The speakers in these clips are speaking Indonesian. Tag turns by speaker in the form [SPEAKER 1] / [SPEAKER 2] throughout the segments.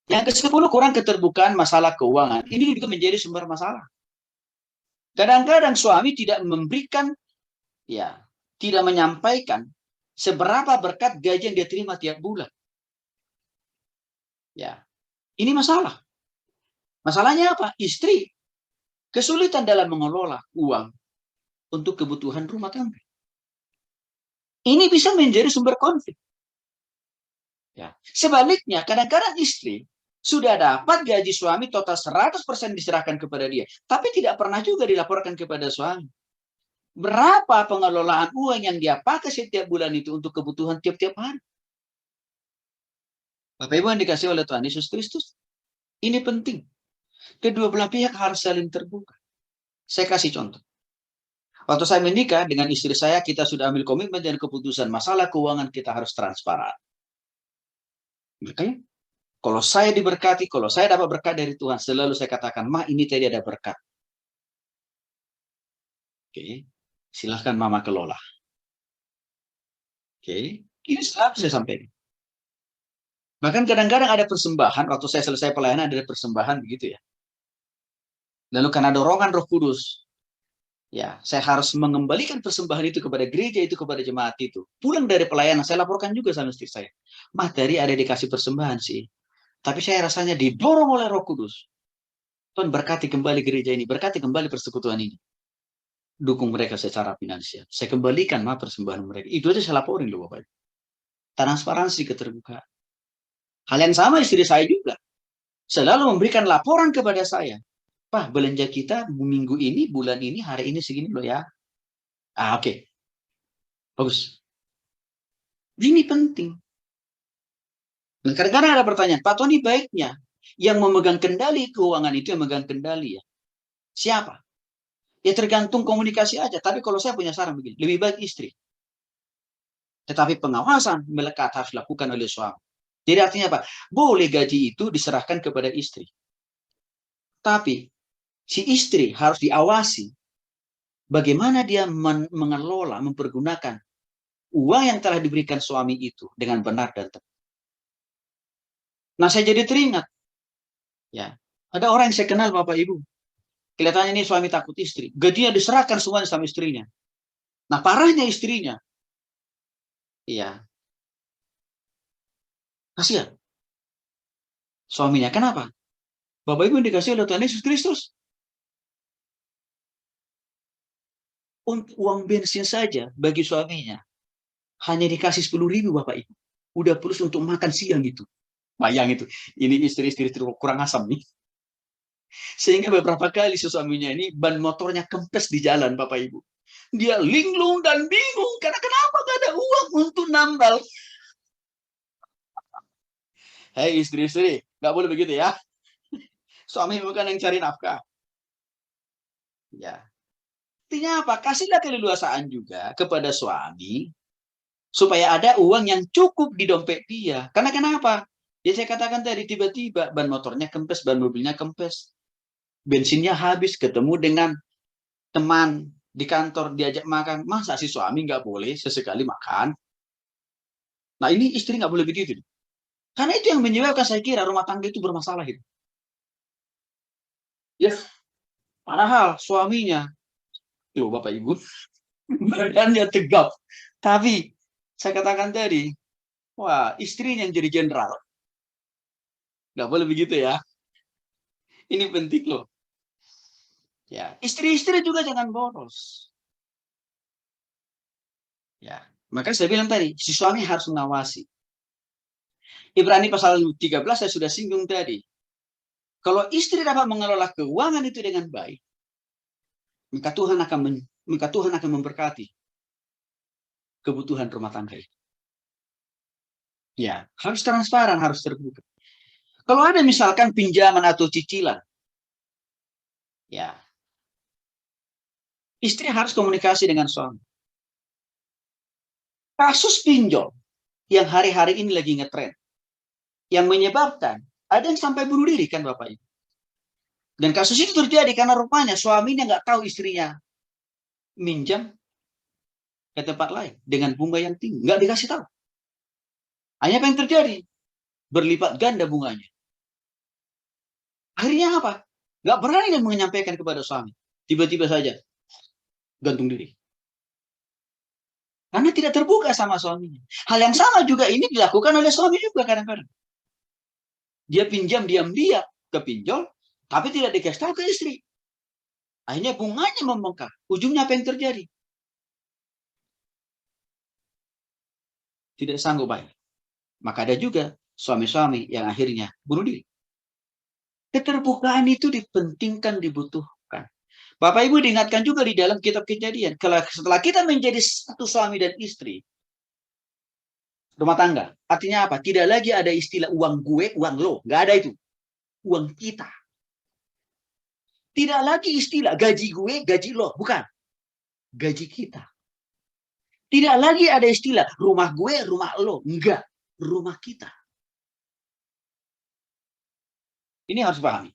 [SPEAKER 1] Yang ke-10, kurang keterbukaan masalah keuangan. Ini juga menjadi sumber masalah. Kadang-kadang suami tidak memberikan, ya, tidak menyampaikan seberapa berkat gaji yang dia terima tiap bulan. Ya, ini masalah. Masalahnya apa? Istri kesulitan dalam mengelola uang untuk kebutuhan rumah tangga. Ini bisa menjadi sumber konflik. Ya. Sebaliknya, kadang-kadang istri sudah dapat gaji suami total 100% diserahkan kepada dia, tapi tidak pernah juga dilaporkan kepada suami. Berapa pengelolaan uang yang dia pakai setiap bulan itu untuk kebutuhan tiap-tiap hari. Bapak Ibu yang dikasih oleh Tuhan Yesus Kristus, ini penting. Kedua belah pihak harus saling terbuka. Saya kasih contoh. Waktu saya menikah dengan istri saya, kita sudah ambil komitmen dan keputusan masalah keuangan kita harus transparan. Makanya, kalau saya diberkati, kalau saya dapat berkat dari Tuhan, selalu saya katakan, Ma, ini tadi ada berkat. Oke, silahkan Mama kelola. Oke, ini selalu saya sampaikan. Bahkan kadang-kadang ada persembahan, waktu saya selesai pelayanan ada persembahan begitu ya. Lalu karena dorongan Roh Kudus, ya, saya harus mengembalikan persembahan itu kepada gereja itu, kepada jemaat itu. Pulang dari pelayanan, saya laporkan juga sama istri saya. Mah, tadi ada dikasih persembahan sih. Tapi saya rasanya didorong oleh Roh Kudus. Tuhan berkati kembali gereja ini, berkati kembali persekutuan ini. Dukung mereka secara finansial. Saya kembalikan mah persembahan mereka. Itu aja saya laporin loh Bapak. Transparansi, keterbukaan. Hal yang sama istri saya juga. Selalu memberikan laporan kepada saya. Pak, belanja kita minggu ini, bulan ini, hari ini segini loh ya. Oke. Bagus. Ini penting. Dan kadang-kadang ada pertanyaan, Pak Tony baiknya yang memegang kendali keuangan itu yang memegang kendali ya. Siapa? Ya tergantung komunikasi aja. Tapi kalau saya punya saran begini, lebih baik istri. Tetapi pengawasan melekat harus dilakukan oleh suami. Jadi artinya apa? Boleh gaji itu diserahkan kepada istri. Tapi si istri harus diawasi bagaimana dia mengelola, mempergunakan uang yang telah diberikan suami itu dengan benar dan tepat. Nah, saya jadi teringat. Ya, ada orang yang saya kenal Bapak Ibu. Kelihatannya ini suami takut istri. Gajinya diserahkan semuanya sama istrinya. Nah, parahnya istrinya. Iya, kasihan. Suaminya, kenapa? Bapak Ibu dikasih oleh Tuhan Yesus Kristus. Untuk uang bensin saja bagi suaminya. Hanya dikasih 10.000 Bapak Ibu. Udah plus untuk makan siang gitu. Bayang itu. Ini istri-istri kurang asam nih. Sehingga beberapa kali suaminya ini ban motornya kempes di jalan Bapak Ibu. Dia linglung dan bingung. Karena kenapa gak ada uang untuk nambal. Hei istri-istri. Gak boleh begitu ya. Suami bukan yang cari nafkah. Ya. Artinya apa? Kasihlah keleluasaan juga kepada suami supaya ada uang yang cukup di dompet dia. Karena kenapa? Ya saya katakan tadi tiba-tiba ban motornya kempes, ban mobilnya kempes, bensinnya habis, ketemu dengan teman di kantor diajak makan, masa si suami nggak boleh sesekali makan? Nah ini istri nggak boleh begitu. Karena itu yang menyebabkan saya kira rumah tangga itu bermasalah itu. Ya, padahal suaminya, loh Bapak Ibu, badannya tegap. Tapi saya katakan tadi, wah istrinya yang jadi jenderal. Nggak boleh begitu ya. Ini penting loh. Ya, istri-istri juga jangan boros. Ya, maka saya bilang tadi, si suami harus mengawasi. Ibrani pasal 13 saya sudah singgung tadi. Kalau istri dapat mengelola keuangan itu dengan baik, maka Tuhan akan memberkati kebutuhan rumah tangga itu. Ya, harus transparan, harus terbuka. Kalau ada misalkan pinjaman atau cicilan, ya, istri harus komunikasi dengan suami. Kasus pinjol yang hari-hari ini lagi ngetren, yang menyebabkan ada yang sampai bunuh diri kan Bapak Ibu. Dan kasus itu terjadi karena rupanya suaminya nggak tahu istrinya minjam ke tempat lain dengan bunga yang tinggi, nggak dikasih tahu. Hanya apa yang terjadi? Berlipat ganda bunganya. Akhirnya apa? Nggak berani menyampaikan kepada suami. Tiba-tiba saja gantung diri. Karena tidak terbuka sama suaminya. Hal yang sama juga ini dilakukan oleh suami juga kadang-kadang. Dia pinjam diam-diam ke pinjol, tapi tidak dikasih tahu ke istri. Akhirnya bunganya membengkak. Ujungnya apa yang terjadi? Tidak sanggup bayar. Maka ada juga suami-suami yang akhirnya bunuh diri. Keterbukaan itu dipentingkan, dibutuhkan. Bapak Ibu diingatkan juga di dalam kitab Kejadian. Setelah kita menjadi satu suami dan istri, rumah tangga. Artinya apa? Tidak lagi ada istilah uang gue, uang lo. Nggak ada itu. Uang kita. Tidak lagi istilah gaji gue, gaji lo. Bukan. Gaji kita. Tidak lagi ada istilah rumah gue, rumah lo. Enggak. Rumah kita. Ini harus pahami.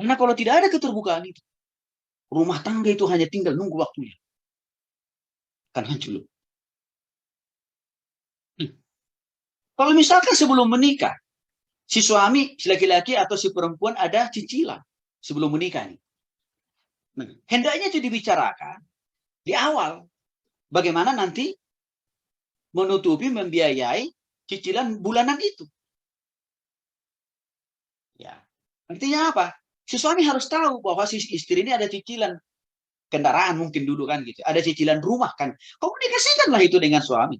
[SPEAKER 1] Karena kalau tidak ada keterbukaan itu, rumah tangga itu hanya tinggal nunggu waktunya. Kan hancur. Kalau misalkan sebelum menikah, si suami, si laki-laki atau si perempuan ada cicilan sebelum menikah. Nah, hendaknya itu dibicarakan di awal. Bagaimana nanti menutupi, membiayai cicilan bulanan itu. Ya, artinya apa? Si suami harus tahu bahwa si istri ini ada cicilan kendaraan mungkin dulu kan gitu. Ada cicilan rumah kan. Komunikasikanlah itu dengan suami.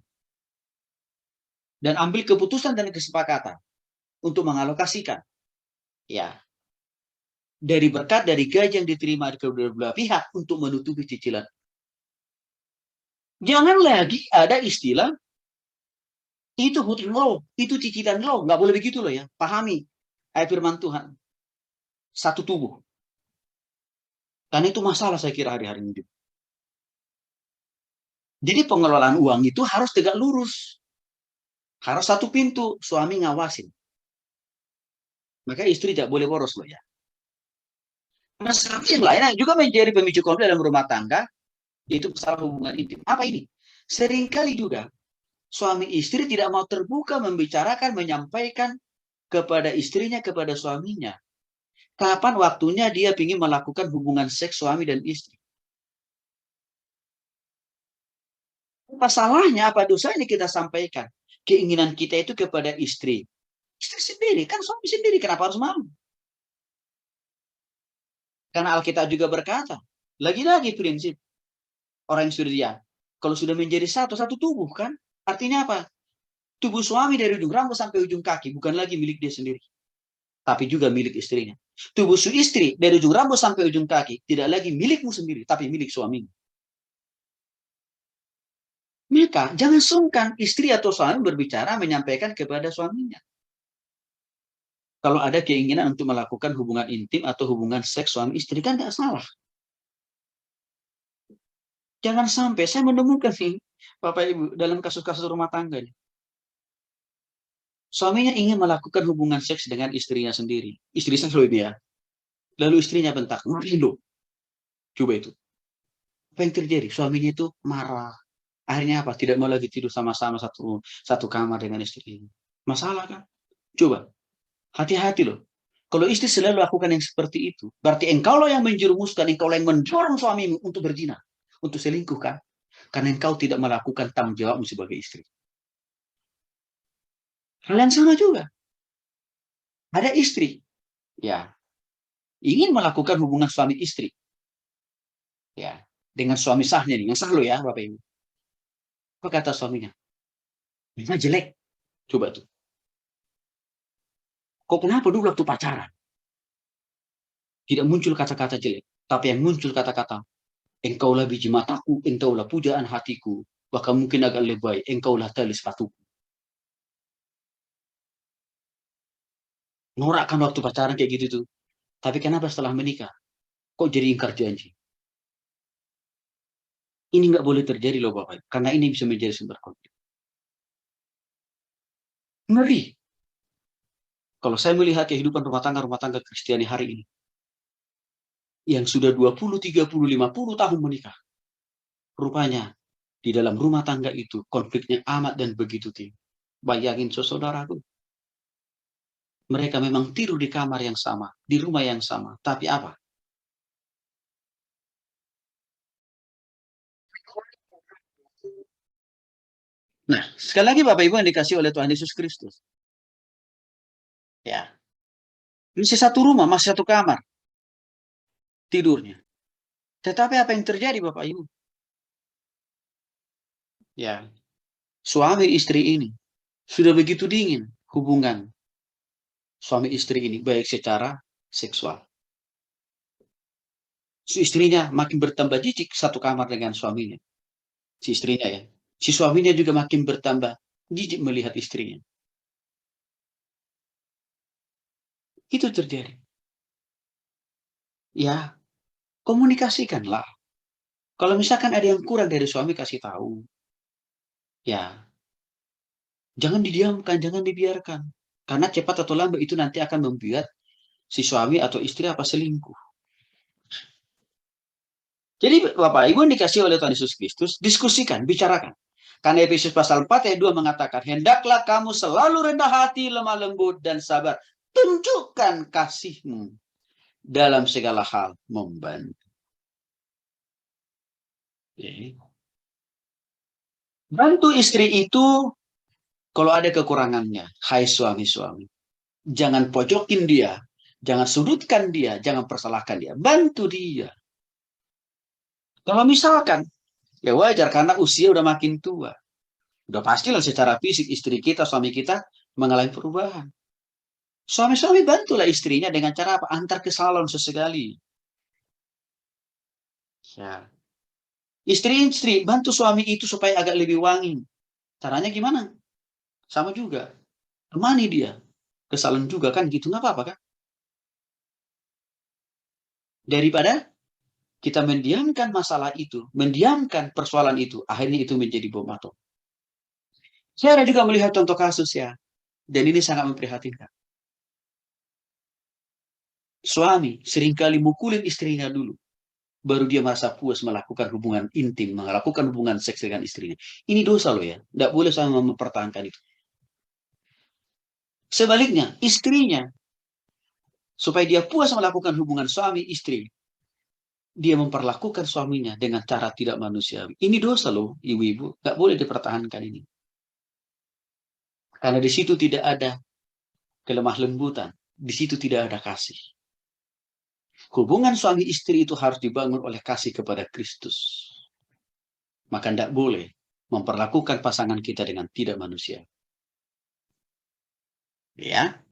[SPEAKER 1] Dan ambil keputusan dan kesepakatan untuk mengalokasikan. Ya, dari berkat dari gaji yang diterima dari kedua belah pihak untuk menutupi cicilan. Jangan lagi ada istilah itu hutang lo, itu cicilan lo, nggak boleh begitu loh ya. Pahami ayat firman Tuhan. Satu tubuh. Karena itu masalah saya kira hari-hari ini. Jadi pengelolaan uang itu harus tegak lurus. Harus satu pintu, suami ngawasin. Maka istri tidak boleh boros loh ya. Masalah yang lain juga menjadi pemicu konflik dalam rumah tangga, itu masalah hubungan intim. Apa ini? Seringkali juga suami istri tidak mau terbuka membicarakan, menyampaikan kepada istrinya, kepada suaminya. Kapan waktunya dia ingin melakukan hubungan seks suami dan istri. Apa salahnya, apa dosanya kita sampaikan? Keinginan kita itu kepada istri. Istri sendiri, kan suami sendiri, kenapa harus malu? Karena Alkitab juga berkata, lagi-lagi prinsip orang yang sudah dia, kalau sudah menjadi satu tubuh kan, artinya apa? Tubuh suami dari ujung rambut sampai ujung kaki bukan lagi milik dia sendiri, tapi juga milik istrinya. Tubuh su istri dari ujung rambut sampai ujung kaki tidak lagi milikmu sendiri, tapi milik suamimu. Maka jangan sungkan istri atau suami berbicara menyampaikan kepada suaminya. Kalau ada keinginan untuk melakukan hubungan intim atau hubungan seks suami istri kan nggak salah. Jangan sampai saya menemukan nih, Bapak Ibu, dalam kasus-kasus rumah tangga. Suaminya ingin melakukan hubungan seks dengan istrinya sendiri. Istri saya selalu ini ya. Lalu istrinya bentak, mari lo. Coba itu. Apa yang terjadi? Suaminya itu marah. Akhirnya apa? Tidak mau lagi tidur sama-sama satu kamar dengan istrinya. Masalah kan? Coba. Hati-hati loh. Kalau istri selalu lakukan yang seperti itu, berarti engkau loh yang menjerumuskan, engkau loh yang mendorong suamimu untuk berzina, untuk selingkuh kan? Karena engkau tidak melakukan tanggung jawabmu sebagai istri. Hal yang sama juga. Ada istri, ya, ingin melakukan hubungan suami istri, ya, dengan suami sahnya nih, yang sah lo ya, Bapak Ibu. Apa kata suaminya? Ini jelek. Coba tuh. Kok kenapa dulu waktu pacaran? Tidak muncul kata-kata jelek, tapi yang muncul kata-kata, engkaulah biji mataku, engkaulah pujaan hatiku, bahkan mungkin agak lebay, engkaulah tali sepatuku. Norak kan waktu pacaran kayak gitu tuh. Tapi kenapa setelah menikah? Kok jadi ingkar janji? Ini nggak boleh terjadi loh Bapak, karena ini bisa menjadi sumber konflik. Ngeri. Kalau saya melihat kehidupan rumah tangga Kristiani hari ini, yang sudah 20, 30, 50 tahun menikah, rupanya di dalam rumah tangga itu konfliknya amat dan begitu tinggi. Bayangin saudaraku. Mereka memang tidur di kamar yang sama, di rumah yang sama. Tapi apa? Nah, sekali lagi Bapak Ibu yang dikasih oleh Tuhan Yesus Kristus. Ya, masih satu rumah, masih satu kamar tidurnya. Tetapi apa yang terjadi Bapak Ibu? Ya, suami istri ini sudah begitu dingin hubungan suami istri ini, baik secara seksual. Si istrinya makin bertambah jijik satu kamar dengan suaminya. Si istrinya ya. Si suaminya juga makin bertambah jijik melihat istrinya. Itu terjadi. Ya, komunikasikanlah. Kalau misalkan ada yang kurang dari suami, kasih tahu. Ya, jangan didiamkan, jangan dibiarkan. Karena cepat atau lambat itu nanti akan membuat si suami atau istri apa selingkuh. Jadi Bapak Ibu yang dikasih oleh Tuhan Yesus Kristus, diskusikan, bicarakan. Karena Efesus pasal 4 ayat 2 mengatakan, hendaklah kamu selalu rendah hati, lemah lembut, dan sabar. Tunjukkan kasihmu dalam segala hal membantu. Jadi, bantu istri itu kalau ada kekurangannya. Hai suami-suami, jangan pojokin dia, jangan sudutkan dia, jangan persalahkan dia. Bantu dia. Kalau misalkan, ya wajar karena usia udah makin tua. Udah pastilah secara fisik istri kita, suami kita mengalami perubahan. Suami-suami bantulah istrinya dengan cara apa? Antar ke salon sesekali. Ya. Istri-istri bantu suami itu supaya agak lebih wangi. Caranya gimana? Sama juga. Temani dia ke salon juga kan gitu, nggak apa-apa kan? Daripada kita mendiamkan masalah itu, mendiamkan persoalan itu, akhirnya itu menjadi bom atom. Saya ada juga melihat contoh kasus ya, dan ini sangat memprihatinkan. Suami seringkali mukulin istrinya dulu, baru dia merasa puas melakukan hubungan intim, melakukan hubungan seks dengan istrinya. Ini dosa loh ya, tidak boleh sama mempertahankan itu. Sebaliknya, istrinya, supaya dia puas melakukan hubungan suami istri, dia memperlakukan suaminya dengan cara tidak manusiawi. Ini dosa loh, ibu-ibu. Nggak boleh dipertahankan ini. Karena di situ tidak ada kelemah lembutan. Di situ tidak ada kasih. Hubungan suami istri itu harus dibangun oleh kasih kepada Kristus. Maka tidak boleh memperlakukan pasangan kita dengan tidak manusia. Ya,